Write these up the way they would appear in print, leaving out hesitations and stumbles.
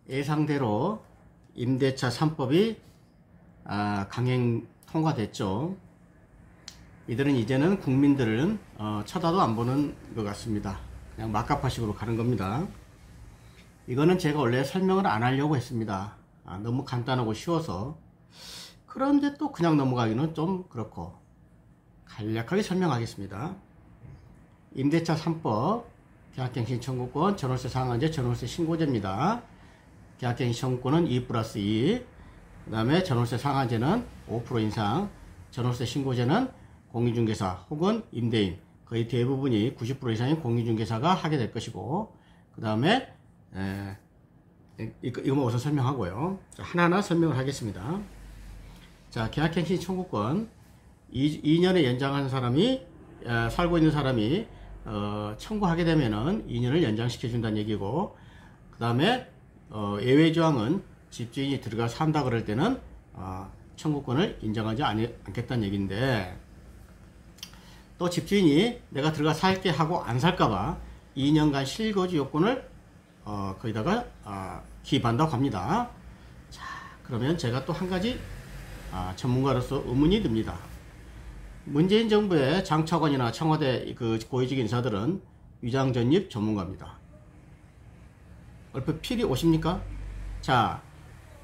예상대로 임대차 3법이 강행 통과됐죠. 이들은 이제는 국민들은 쳐다도 안 보는 것 같습니다. 그냥 막가파식으로 가는 겁니다. 이거는 제가 원래 설명을 안 하려고 했습니다. 너무 간단하고 쉬워서. 그런데 또 그냥 넘어가기는 좀 그렇고 간략하게 설명하겠습니다. 임대차 3법, 계약갱신 청구권, 전월세 상한제, 전월세 신고제입니다. 계약갱신 청구권은 2+2, 그 다음에 전월세 상한제는 5% 인상, 전월세 신고제는 공인중개사 혹은 임대인, 거의 대부분이 90% 이상인 공인중개사가 하게 될 것이고, 그 다음에 이거만 우선 설명하고요. 하나하나 설명을 하겠습니다. 자, 계약갱신 청구권 2년에 연장한 사람이 살고 있는 사람이 청구하게 되면은 2년을 연장시켜 준다는 얘기고, 그 다음에 예외 조항은 집주인이 들어가 산다 그럴 때는 청구권을 인정하지 않겠다는 얘기인데, 또 집주인이 내가 들어가 살게 하고 안 살까봐 2년간 실거주 요건을 거기다가 기입한다고 합니다. 자, 그러면 제가 또 한 가지 전문가로서 의문이 듭니다. 문재인 정부의 장차관이나 청와대 그 고위직 인사들은 위장 전입 전문가입니다. 얼핏 필이 오십니까? 자,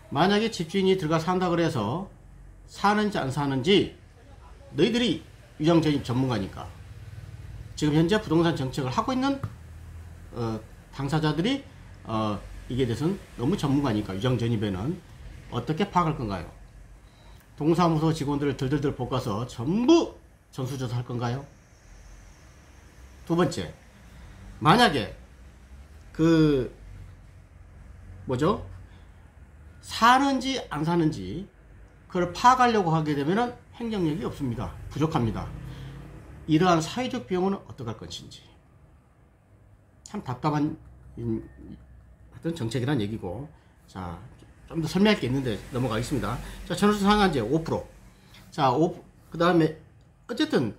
만약에 집주인이 들어가 산다 그래서 사는지 안 사는지 너희들이 위장 전입 전문가니까, 지금 현재 부동산 정책을 하고 있는 당사자들이 이게 대해서는 너무 전문가니까 위장 전입에는 어떻게 파악할 건가요? 동사무소 직원들을 들들들 볶아서 전부 전수조사 할 건가요? 두 번째, 만약에 사는지 안 사는지 그걸 파악하려고 하게 되면 행정력이 없습니다. 부족합니다. 이러한 사회적 비용은 어떡할 것인지 참 답답한 어떤 정책이란 얘기고. 자, 좀 더 설명할 게 있는데 넘어가겠습니다. 자, 전월세 상한제 5%. 자, 그 다음에 어쨌든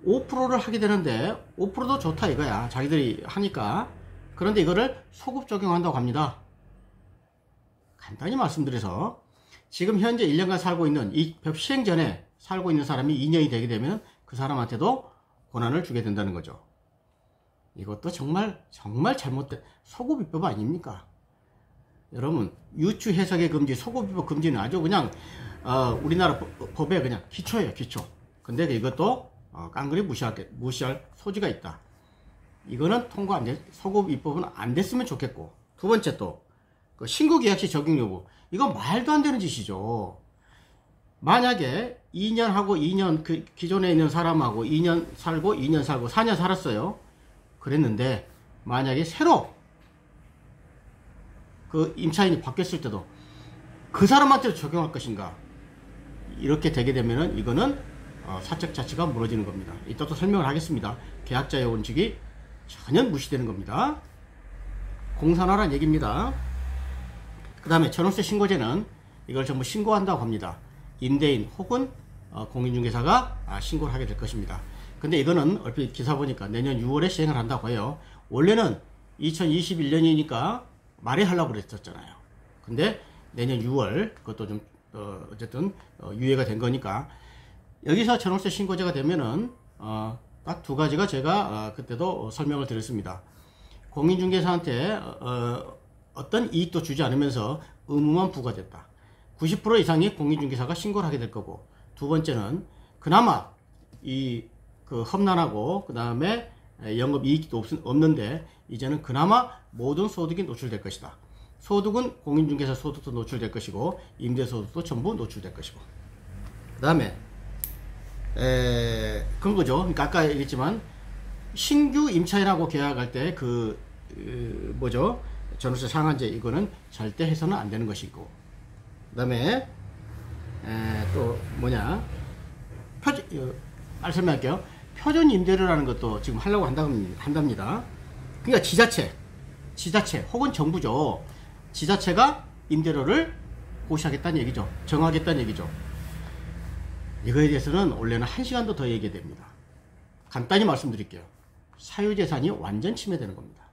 5%를 하게 되는데 5%도 좋다 이거야. 자기들이 하니까. 그런데 이거를 소급 적용한다고 합니다. 간단히 말씀드려서 지금 현재 1년간 살고 있는 이 법 시행 전에 살고 있는 사람이 2년이 되게 되면 그 사람한테도 권한을 주게 된다는 거죠. 이것도 정말 잘못된 소급 입법 아닙니까? 여러분, 유추 해석의 금지, 소급 입법 금지는 아주 그냥 우리나라 법의 그냥 기초예요, 기초. 근데 이것도 깡그리 무시할 소지가 있다. 이거는 통과 안 돼, 소급 입법은 안 됐으면 좋겠고. 두 번째 또 그 신고계약시 적용 여부, 이거 말도 안 되는 짓이죠. 만약에 2년하고 2년 그 기존에 있는 사람하고 2년 살고 2년 살고 4년 살았어요. 그랬는데 만약에 새로 그 임차인이 바뀌었을 때도 그 사람한테 적용할 것인가, 이렇게 되게 되면은 이거는 사적 자치가 무너지는 겁니다. 이따 또 설명을 하겠습니다. 계약자의 원칙이 전혀 무시되는 겁니다. 공산화란 얘기입니다. 그 다음에 전월세 신고제는 이걸 전부 신고한다고 합니다. 임대인 혹은 공인중개사가 신고를 하게 될 것입니다. 근데 이거는 얼핏 기사 보니까 내년 6월에 시행을 한다고 해요. 원래는 2021년이니까 말에 하려고 그랬었잖아요. 근데 내년 6월, 그것도 좀 어쨌든 유예가 된 거니까, 여기서 전월세 신고제가 되면은 딱 두 가지가 제가 그때도 설명을 드렸습니다. 공인중개사한테 어떤 이익도 주지 않으면서 의무만 부과됐다. 90% 이상이 공인중개사가 신고를 하게 될 거고, 두 번째는 그나마 그 험난하고 그 다음에 영업 이익도 없는데 이제는 그나마 모든 소득이 노출될 것이다. 소득은 공인중개사 소득도 노출될 것이고 임대소득도 전부 노출될 것이고. 그 다음에 그런 거죠. 그러니까 아까 얘기했지만 신규 임차인하고 계약할 때 전월세 상한제, 이거는 절대 해서는 안 되는 것이고, 그 다음에 또 설명할게요. 표준 임대료라는 것도 지금 하려고 한답니다. 그러니까 지자체 혹은 정부죠. 지자체가 임대료를 고시하겠다는 얘기죠. 정하겠다는 얘기죠. 이거에 대해서는 원래는 1시간도 더 얘기해야 됩니다. 간단히 말씀드릴게요. 사유재산이 완전 침해되는 겁니다.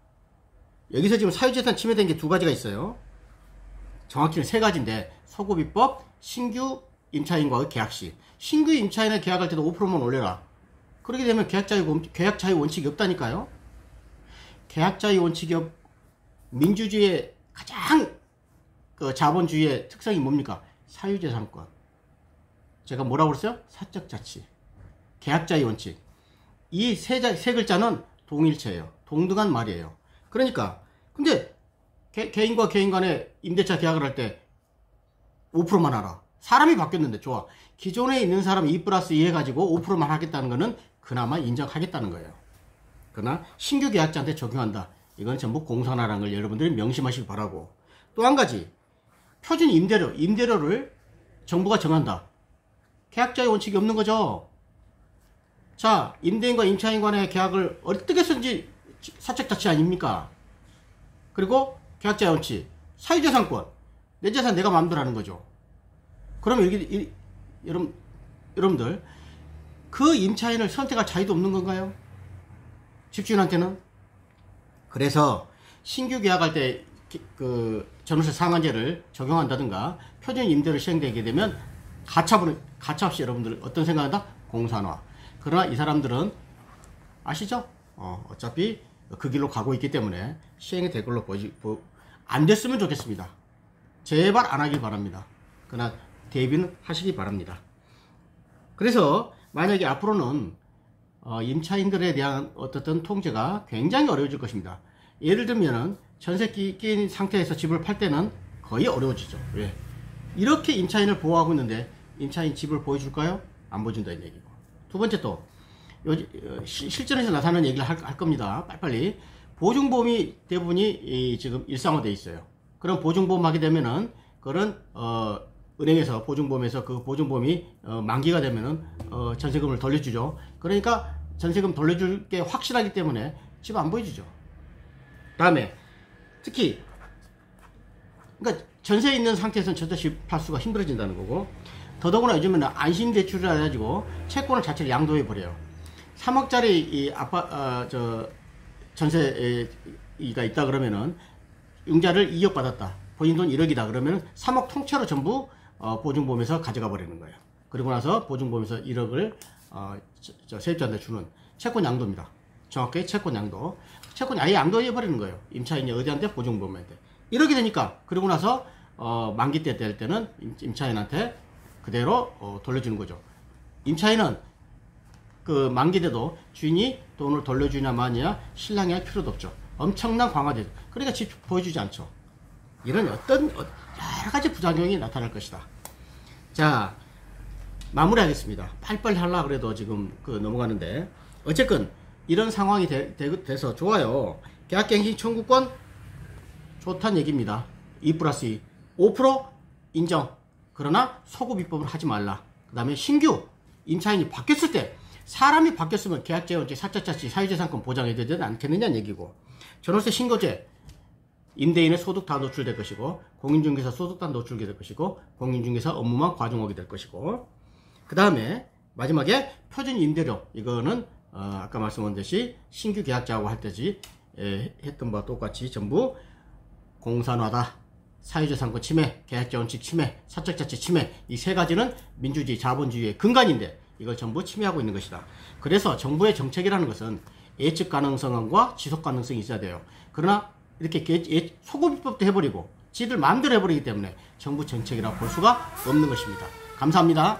여기서 지금 사유재산 침해된 게 두 가지가 있어요. 정확히는 세 가지인데 소급입법, 신규 임차인과의 계약 시. 신규 임차인을 계약할 때도 5%만 올려라. 그렇게 되면 계약자의 원칙이 없다니까요. 계약자의 원칙이 민주주의의 가장 그 자본주의의 특성이 뭡니까? 사유재산권. 제가 뭐라고 그랬어요? 사적자치. 계약자의 원칙. 이 세 글자는 동일체예요. 동등한 말이에요. 그러니까 근데 개인과 개인 간에 임대차 계약을 할 때 5%만 하라. 사람이 바뀌었는데 좋아. 기존에 있는 사람 2+2 해가지고 5%만 하겠다는 거는 그나마 인정하겠다는 거예요. 그러나 신규 계약자한테 적용한다. 이건 전부 공산화라는 걸 여러분들이 명심하시기 바라고. 또 한 가지. 표준 임대료를 정부가 정한다. 계약자의 원칙이 없는 거죠. 자, 임대인과 임차인 간의 계약을 어떻게 쓰든지 사적자치 아닙니까? 그리고 계약자의 원칙, 사유재산권, 내 재산 내가 마음대로 하는 거죠. 그러면 여러분들 그 임차인을 선택할 자유도 없는 건가요? 집주인한테는? 그래서 신규 계약할 때 그 전월세 상한제를 적용한다든가 표준 임대료 시행되게 되면 가차없이 여러분들 어떤 생각한다? 공산화. 그러나 이 사람들은 아시죠? 어차피 그 길로 가고 있기 때문에 시행이 될 걸로 안 됐으면 좋겠습니다. 제발 안 하길 바랍니다. 그러나 대비는 하시기 바랍니다. 그래서 만약에 앞으로는 임차인들에 대한 어떤 통제가 굉장히 어려워질 것입니다. 예를 들면은 전세 끼인 상태에서 집을 팔 때는 거의 어려워지죠. 왜? 이렇게 임차인을 보호하고 있는데 임차인 집을 보여줄까요? 안 보여준다는 얘기고. 두 번째 또 실전에서 나타나는 얘기를 할 겁니다. 빨리빨리. 보증보험이 대부분이 지금 일상화되어 있어요. 그럼 보증보험 하게 되면은 그런 은행에서 보증보험에서 그 보증보험이 만기가 되면은 전세금을 돌려주죠. 그러니까 전세금 돌려줄 게 확실하기 때문에 집 안 보여주죠. 다음에 특히 그러니까 전세에 있는 상태에서는 절대 집 팔 수가 힘들어진다는 거고, 더더구나 요즘에는 안심대출을 해가지고 채권을 자체를 양도해 버려요. 3억짜리 이 전세가 있다 그러면은 융자를 2억 받았다. 본인 돈 1억이다 그러면 3억 통째로 전부 보증보험에서 가져가 버리는 거예요. 그리고 나서 보증보험에서 1억을 세입자한테 주는 채권 양도입니다. 정확하게 채권 양도. 채권 아예 양도해 버리는 거예요. 임차인이 어디한테? 보증보험한테. 이렇게 되니까 그리고 나서 만기 때 될 때는 임차인한테 그대로 돌려주는 거죠. 임차인은 그 만기 때도 주인이 돈을 돌려주냐 마냐 신랑이 할 필요도 없죠. 엄청난 강화되죠. 그러니까 집 보여주지 않죠. 이런 어떤 여러 가지 부작용이 나타날 것이다. 자, 마무리하겠습니다. 빨리빨리 하려고 그래도 지금 넘어가는데, 어쨌건 이런 상황이 돼서 좋아요. 계약갱신 청구권 좋다는 얘기입니다. 2+2 5% 인정. 그러나 소급입법을 하지 말라. 그 다음에 신규 임차인이 바뀌었을 때, 사람이 바뀌었으면 계약자의 원칙, 사적자치, 사유재산권 보장해야 되지 않겠느냐는 얘기고, 전월세 신고제 임대인의 소득 다 노출될 것이고, 공인중개사 소득 다 노출될 것이고, 공인중개사 업무만 과중하게 될 것이고, 그 다음에 마지막에 표준 임대료, 이거는 아까 말씀드렸듯이 신규 계약자하고 할 때지 했던 바와 똑같이 전부 공산화다. 사유재산권 침해, 계약자 원칙 침해, 사적자치 침해, 이 세 가지는 민주주의, 자본주의의 근간인데 이걸 전부 침해하고 있는 것이다. 그래서 정부의 정책이라는 것은 예측 가능성과 지속 가능성이 있어야 돼요. 그러나 이렇게 소급입법도 해버리고 지들 마음대로 해버리기 때문에 정부 정책이라고 볼 수가 없는 것입니다. 감사합니다.